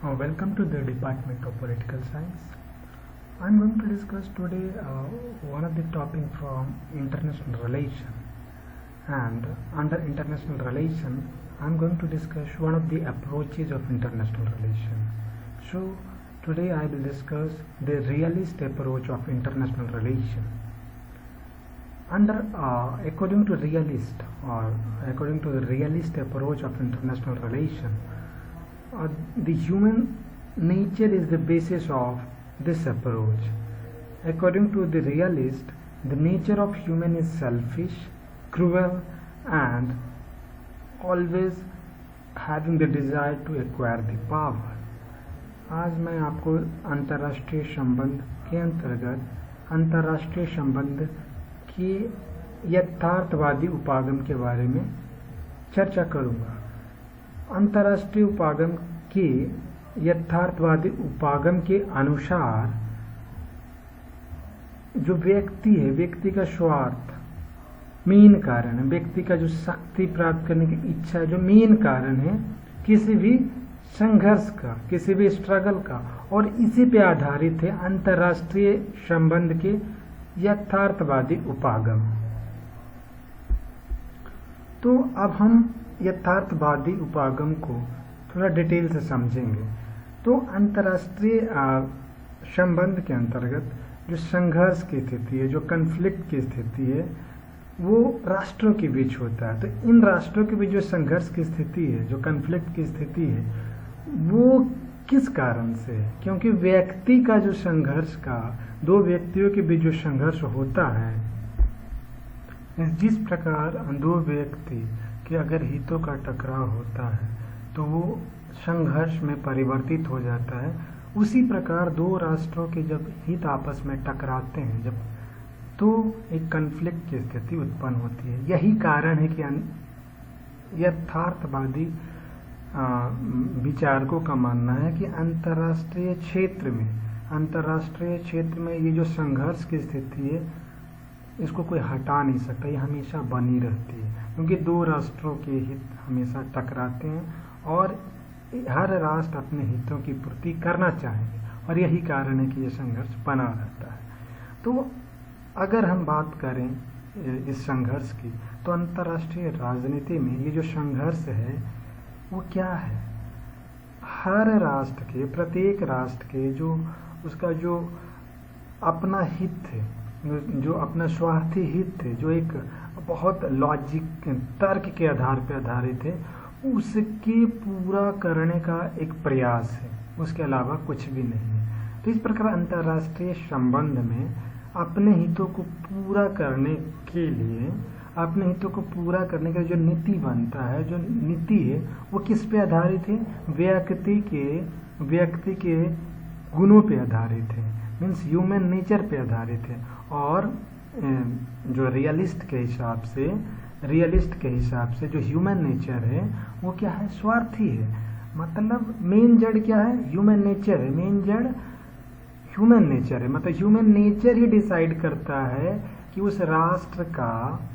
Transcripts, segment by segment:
Welcome to the Department of Political Science. I'm going to discuss today one of the topic from international relation, and under international relation I'm going to discuss one of the approaches of international relation. So today I will discuss the realist approach of international relation. According to the realist approach of international relation, the human nature is the basis of this approach. According to the realist, the nature of human is selfish, cruel, and always having the desire to acquire the power. आज मैं आपको अंतर्राष्ट्रीय संबंध के अंतर्गत अंतर्राष्ट्रीय संबंध के यथार्थवादी उपागम के बारे में चर्चा करूंगा। अंतर्राष्ट्रीय उपागम के यथार्थवादी उपागम के अनुसार जो व्यक्ति है, व्यक्ति का स्वार्थ मेन कारण है, व्यक्ति का जो शक्ति प्राप्त करने की इच्छा जो मेन कारण है किसी भी संघर्ष का, किसी भी स्ट्रगल का, और इसी पे आधारित है अंतर्राष्ट्रीय संबंध के यथार्थवादी उपागम। तो अब हम यथार्थवादी उपागम को थोड़ा डिटेल से समझेंगे। तो अंतर्राष्ट्रीय संबंध के अंतर्गत जो संघर्ष की स्थिति है, जो कन्फ्लिक्ट की स्थिति है, वो राष्ट्रों के बीच होता है। तो इन राष्ट्रों के बीच जो संघर्ष की स्थिति है, जो कन्फ्लिक्ट की स्थिति है, वो किस कारण से है? क्योंकि व्यक्ति का जो संघर्ष का, दो व्यक्तियों के बीच जो संघर्ष होता है, जिस प्रकार दो व्यक्ति के अगर हितों का टकराव होता है तो वो संघर्ष में परिवर्तित हो जाता है, उसी प्रकार दो राष्ट्रों के जब हित आपस में टकराते हैं जब, तो एक कन्फ्लिक्ट की स्थिति उत्पन्न होती है। यही कारण है कि यथार्थवादी विचारकों का मानना है कि अंतर्राष्ट्रीय क्षेत्र में ये जो संघर्ष की स्थिति है, इसको कोई हटा नहीं सकता, ये हमेशा बनी रहती है, क्योंकि दो राष्ट्रों के हित हमेशा टकराते हैं और हर राष्ट्र अपने हितों की पूर्ति करना चाहेंगे, और यही कारण है कि ये संघर्ष बना रहता है। तो अगर हम बात करें इस संघर्ष की, तो अंतर्राष्ट्रीय राजनीति में ये जो संघर्ष है वो क्या है? हर राष्ट्र के, प्रत्येक राष्ट्र के जो उसका जो अपना हित है, जो अपना स्वार्थी हित है, जो एक बहुत लॉजिक तर्क के आधार पर आधारित है, उसके पूरा करने का एक प्रयास है, उसके अलावा कुछ भी नहीं है। तो इस प्रकार अंतर्राष्ट्रीय संबंध में अपने हितों को पूरा करने के लिए, अपने हितों को पूरा करने का जो नीति बनता है, जो नीति है, वो किस पे आधारित है? व्यक्ति के गुणों पे आधारित है, मीन्स ह्यूमन नेचर पे आधारित है। और जो रियलिस्ट के हिसाब से जो ह्यूमन नेचर है वो क्या है? स्वार्थी है। मतलब मेन जड़ क्या है? ह्यूमन नेचर है। मेन जड़ ह्यूमन नेचर है। मतलब ह्यूमन नेचर ही डिसाइड करता है कि उस राष्ट्र का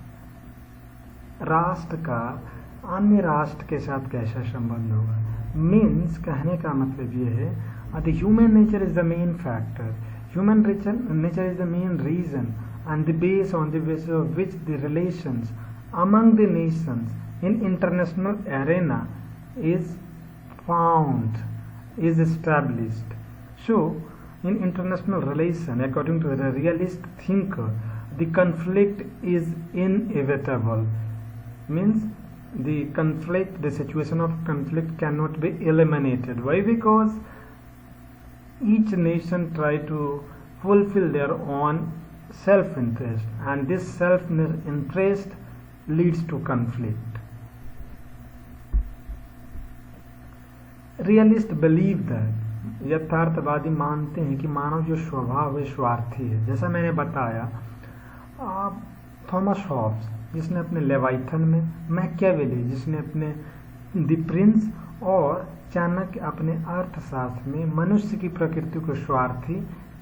अन्य राष्ट्र के साथ कैसा संबंध होगा। मीन्स कहने का मतलब ये है, the human nature is the main factor, human nature is the main reason and the base on the basis of which the relations among the nations in international arena is found, is established. So in international relation, according to the realist thinker, the conflict is inevitable. Means the situation of conflict cannot be eliminated. Why? Because each nation try to fulfill their own self-interest, and this self-interest leads to conflict. Realists believe that, यथार्थवादी मानते हैं कि मानव जो स्वभाव है स्वार्थी है। जैसा मैंने बताया, थॉमस हॉब्स जिसने अपने लेवाइथन में, मैकियावेली जिसने अपने द प्रिंस, और चाणक्य अपने अर्थशास्त्र में मनुष्य की प्रकृति को स्वार्थी,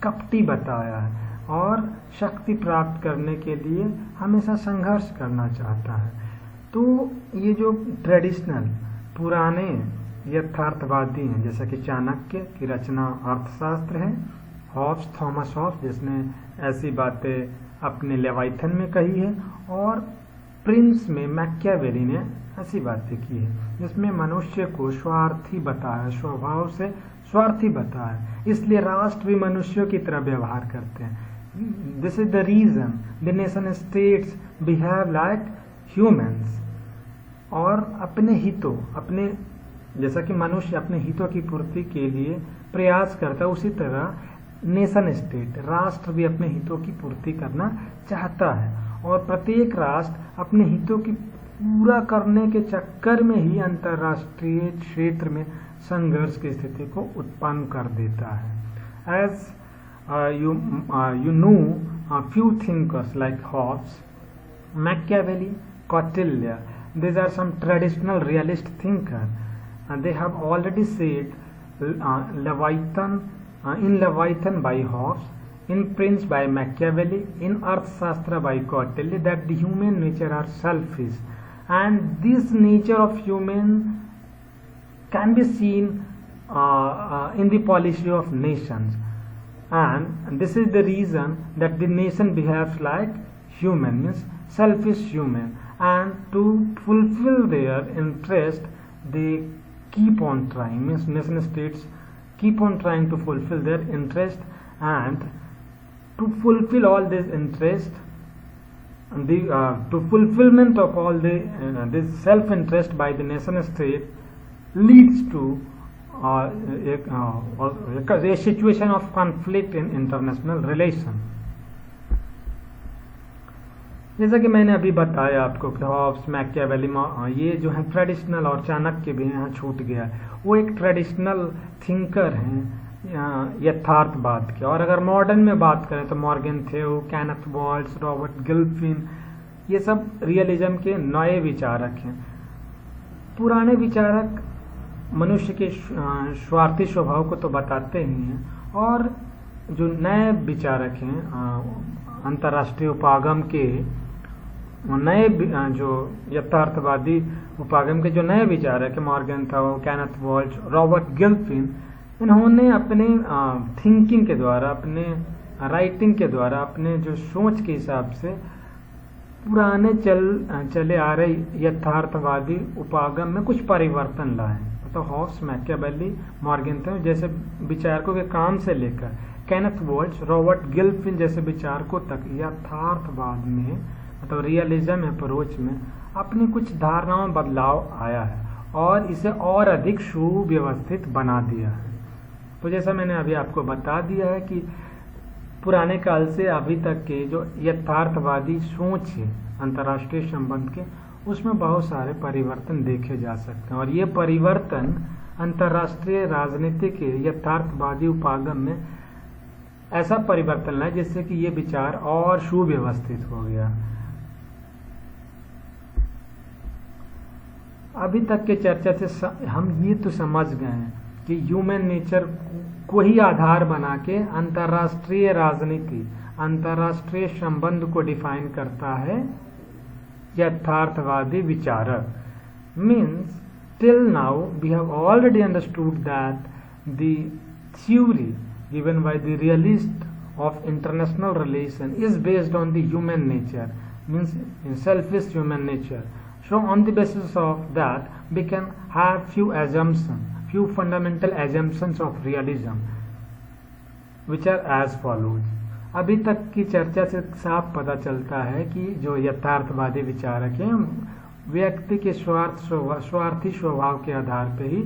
कपटी बताया है और शक्ति प्राप्त करने के लिए हमेशा संघर्ष करना चाहता है। तो ये जो ट्रेडिशनल पुराने यथार्थवादी हैं, जैसा कि चाणक्य की रचना अर्थशास्त्र है, हॉब्स, थॉमस हॉब्स, जिसने ऐसी बातें अपने लेवाइथन में कही है, और प्रिंस में मैकियावेली ने ऐसी बातें की है जिसमें मनुष्य को स्वार्थी बताया, स्वभाव से स्वार्थी बताया, इसलिए राष्ट्र भी मनुष्यों की तरह व्यवहार करते हैं। This is the reason the nation states behave like humans, और अपने हितों, अपने जैसा कि मनुष्य अपने हितों की पूर्ति के लिए प्रयास करता है, उसी तरह नेशन स्टेट, राष्ट्र भी अपने हितों की पूर्ति करना चाहता है, और प्रत्येक राष्ट्र अपने हितों की पूरा करने के चक्कर में ही अंतर्राष्ट्रीय क्षेत्र में संघर्ष की स्थिति को उत्पन्न कर देता है। As you know a few thinkers like Hobbes, Machiavelli, Kautilya, these are some traditional realist thinkers, and they have already said in Leviathan by Hobbes, in Prince by Machiavelli, in Arthashastra by Kautilya, that the human nature are selfish, and this nature of human can be seen in the policy of nations, and this is the reason that the nation behaves like human, means selfish human, and to fulfill their interest they keep on trying, means nation states keep on trying to fulfill their interest, and to fulfill all this interest, to fulfillment of all this self-interest by the nation state leads to a situation of conflict in international relation. जैसा कि मैंने अभी बताया आपको, Hobbs, Machiavelli, ये जो है traditional, और चाणक्य भी यहाँ छूट गया है, वो एक ट्रेडिशनल थिंकर हैं यथार्थवाद के। और अगर मॉडर्न में बात करें तो मॉर्गन थेओ, केनेथ वॉल्स, रॉबर्ट गिल्फिन, ये सब रियलिज्म के नए विचारक हैं। पुराने विचारक मनुष्य के स्वार्थी स्वभाव को तो बताते ही हैं, और जो नए विचारक हैं अंतर्राष्ट्रीय उपागम के नए, जो यथार्थवादी उपागम के जो नए विचारक हैं, मॉर्गन थेओ, केनेथ वॉल्स, रॉबर्ट गिल्फिन, इन्होंने अपने थिंकिंग के द्वारा, अपने राइटिंग के द्वारा, अपने जो सोच के हिसाब से पुराने चले आ रहे यथार्थवादी उपागम में कुछ परिवर्तन लाए। तो हॉब्स, मैकियावेली, मॉर्गन थेओ जैसे विचारकों के काम से लेकर केनेथ वॉल्स, रॉबर्ट गिल्फिन जैसे विचारकों तक यथार्थवाद में, मतलब रियलिज्म अप्रोच में अपनी कुछ धारणाओं में बदलाव आया है और इसे और अधिक सुव्यवस्थित बना दिया है। तो जैसा मैंने अभी आपको बता दिया है कि पुराने काल से अभी तक के जो यथार्थवादी सोच है अंतर्राष्ट्रीय संबंध के, उसमें बहुत सारे परिवर्तन देखे जा सकते हैं, और ये परिवर्तन अंतर्राष्ट्रीय राजनीति के यथार्थवादी उपागम में ऐसा परिवर्तन लाए जिससे कि ये विचार और सुव्यवस्थित हो गया। अभी तक के चर्चा से हम ये तो समझ गए हैं कि ह्यूमन नेचर को ही आधार बना के अंतर्राष्ट्रीय राजनीति, अंतर्राष्ट्रीय संबंध को डिफाइन करता है यथार्थवादी विचारक। Means till now we have already understood that the theory given by the realist of international relation is based on the human nature, means selfish human nature. So on the basis of that we can have few assumptions, few fundamental assumptions of realism which are as follows. अभी तक की चर्चा से साफ पता चलता है कि जो यथार्थवादी विचारक हैं व्यक्ति के स्वार्थी स्वभाव के आधार पर ही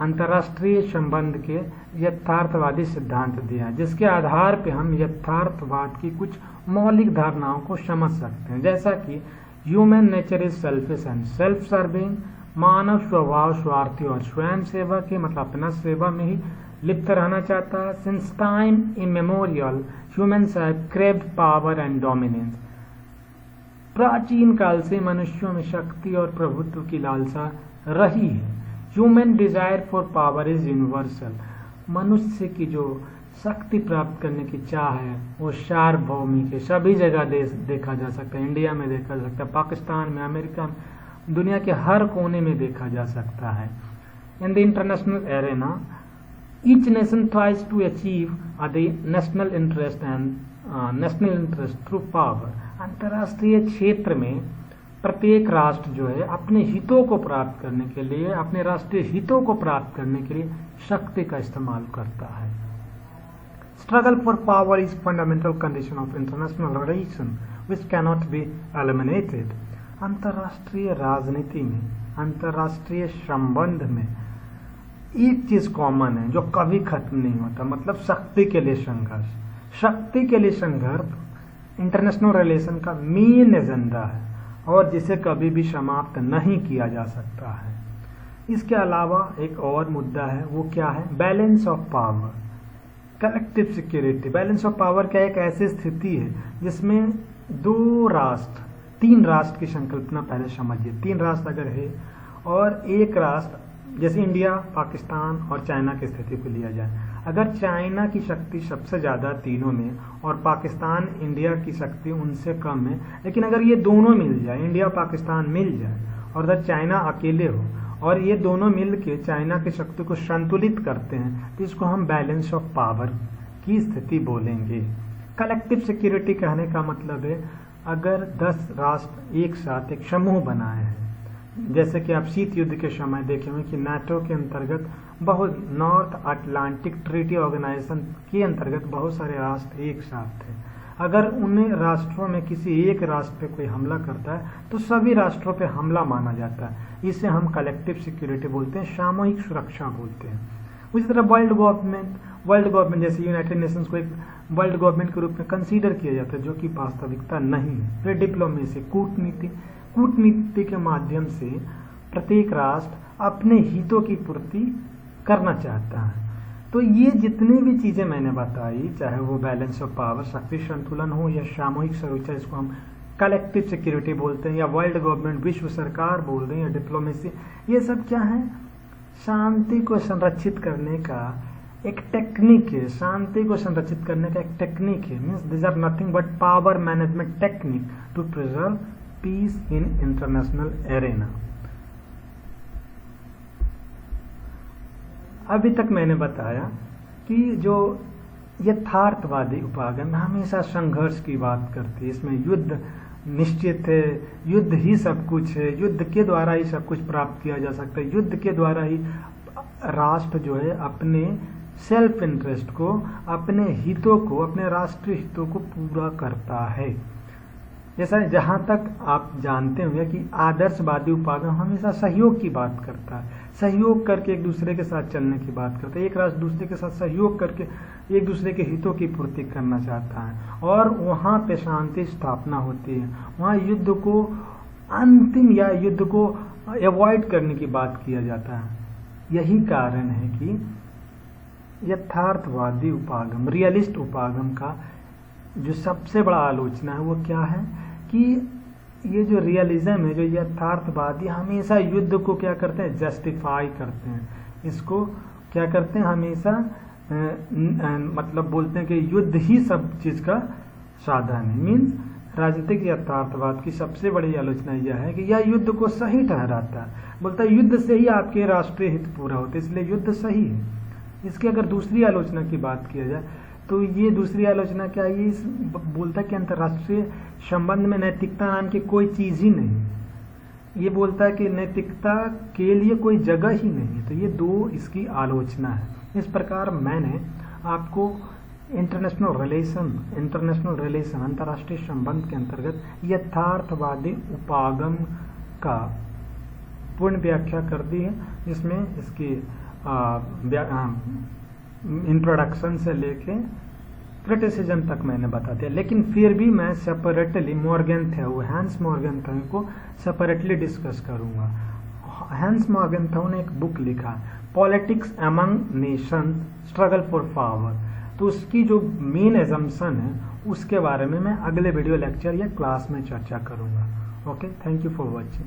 अंतर्राष्ट्रीय संबंध के यथार्थवादी सिद्धांत दिया, जिसके आधार पे हम यथार्थवाद की कुछ मौलिक धारणाओं को समझ सकते हैं, जैसा कि human nature is selfish and self serving, मानव स्वभाव स्वार्थी और स्वयं सेवक है, मतलब अपना सेवा में ही लिप्त रहना चाहता है। Since time immemorial humans have craved power and dominance, प्राचीन काल से मनुष्यों में शक्ति और प्रभुत्व की लालसा रही है। Human desire for power is universal, मनुष्य की जो शक्ति प्राप्त करने की चाह है वो सार्वभौमिक है, सभी जगह देखा जा सकता है। इंडिया में देखा जा सकता है, पाकिस्तान में, अमेरिका में, दुनिया के हर कोने में देखा जा सकता है। In the international arena, each nation tries to achieve the national interest through power. अंतर्राष्ट्रीय क्षेत्र में प्रत्येक राष्ट्र जो है अपने हितों को प्राप्त करने के लिए, अपने राष्ट्रीय हितों को प्राप्त करने के लिए शक्ति का इस्तेमाल करता है. Struggle for power is fundamental condition of international relation which cannot be eliminated. अंतर्राष्ट्रीय राजनीति में, अंतर्राष्ट्रीय संबंध में एक चीज कॉमन है जो कभी खत्म नहीं होता, मतलब शक्ति के लिए संघर्ष. शक्ति के लिए संघर्ष इंटरनेशनल रिलेशन का मेन एजेंडा है और जिसे कभी भी समाप्त नहीं किया जा सकता है. इसके अलावा एक और मुद्दा है, वो क्या है? Balance of power, collective security. Balance of power क्या एक ऐसी स्थिति है जिसमें तीन राष्ट्र की संकल्पना पहले समझिए. 3 राष्ट्र अगर है और एक राष्ट्र, जैसे इंडिया, पाकिस्तान और चाइना की स्थिति को लिया जाए, अगर चाइना की शक्ति सबसे ज़्यादा तीनों में और पाकिस्तान इंडिया की शक्ति उनसे कम है, लेकिन अगर ये दोनों मिल जाए, इंडिया पाकिस्तान मिल जाए और अगर चाइना अकेले हो और ये दोनों मिल के चाइना की शक्ति को संतुलित करते हैं, तो इसको हम बैलेंस ऑफ पावर की स्थिति बोलेंगे. कलेक्टिव सिक्योरिटी कहने का मतलब है अगर 10 राष्ट्र एक साथ एक समूह बनाए हैं, जैसे कि आप शीत युद्ध के समय देखे हुए कि नाटो के अंतर्गत बहुत, नॉर्थ अटलांटिक ट्रीटी ऑर्गेनाइजेशन के अंतर्गत बहुत सारे राष्ट्र एक साथ थे. अगर उन्हें राष्ट्रों में किसी एक राष्ट्र पे कोई हमला करता है तो सभी राष्ट्रों पे हमला माना जाता है. इसे हम कलेक्टिव सिक्योरिटी बोलते हैं, सामूहिक सुरक्षा बोलते हैं. उसी तरह वर्ल्ड गवर्नमेंट जैसे यूनाइटेड नेशंस को एक वर्ल्ड गवर्नमेंट के रूप में कंसीडर किया जाता है, जो कि वास्तविकता नहीं है. फिर डिप्लोमेसी, कूटनीति के माध्यम से प्रत्येक राष्ट्र अपने हितों की पूर्ति करना चाहता है. तो ये जितनी भी चीजें मैंने बताई, चाहे वो बैलेंस ऑफ पावर, शक्ति संतुलन हो, या सामूहिक सुरक्षा, इसको हम कलेक्टिव सिक्योरिटी बोलते हैं, या वर्ल्ड गवर्नमेंट, विश्व सरकार बोल रहे हैं, या डिप्लोमेसी, ये सब क्या है? शांति को संरक्षित करने का एक टेक्निक है. शांति को संरक्षित करने का एक टेक्निक है. Means this are nothing but power management technique to preserve peace in international arena. अभी तक मैंने बताया कि जो यथार्थवादी उपागम हमेशा संघर्ष की बात करती है. इसमें युद्ध निश्चित है, युद्ध ही सब कुछ है, युद्ध के द्वारा ही सब कुछ प्राप्त किया जा सकता है, युद्ध के द्वारा ही राष्ट्र जो है अपने सेल्फ इंटरेस्ट को, अपने हितों को, अपने राष्ट्रीय हितों को पूरा करता है. जैसा जहां तक आप जानते होंगे कि आदर्शवादी उपागम हमेशा सहयोग की बात करता है, सहयोग करके एक दूसरे के साथ चलने की बात करता है. एक राष्ट्र दूसरे के साथ सहयोग करके एक दूसरे के हितों की पूर्ति करना चाहता है और वहां पे शांति स्थापना होती है. वहां युद्ध को अंतिम या युद्ध को अवॉइड करने की बात किया जाता है. यही कारण है कि यथार्थवादी उपागम, रियलिस्ट उपागम का जो सबसे बड़ा आलोचना है वो क्या है कि ये जो रियलिज्म है, जो यथार्थवादी, हमेशा युद्ध को क्या करते हैं? जस्टिफाई करते हैं. इसको क्या करते हैं? हमेशा मतलब बोलते हैं कि युद्ध ही सब चीज का साधन है. मीन्स राजनीतिक यथार्थवाद की सबसे बड़ी आलोचना यह है कि यह युद्ध को सही ठहराता है. बोलता है युद्ध से ही आपके राष्ट्रीय हित पूरा होते, इसलिए युद्ध सही है. इसकी अगर दूसरी आलोचना की बात किया जाए तो ये दूसरी आलोचना क्या है? ये बोलता है कि अंतर्राष्ट्रीय संबंध में नैतिकता नाम की कोई चीज ही नहीं. ये बोलता है कि नैतिकता के लिए कोई जगह ही नहीं. तो ये दो इसकी आलोचना है. इस प्रकार मैंने आपको इंटरनेशनल रिलेशन अंतर्राष्ट्रीय संबंध के अंतर्गत यथार्थवादी उपागम का पूर्ण व्याख्या कर दी है, जिसमें इसकी इंट्रोडक्शन से लेके क्रिटिसिज्म तक मैंने बता दिया. लेकिन फिर भी मैं सेपरेटली हैंस मॉर्गनथौ को सेपरेटली डिस्कस करूंगा. हैंस मॉर्गनथौ ने एक बुक लिखा, politics among nation struggle for power. तो उसकी जो मेन एजम्पशन है उसके बारे में मैं अगले वीडियो लेक्चर या क्लास में चर्चा करूंगा. Okay, thank you for watching.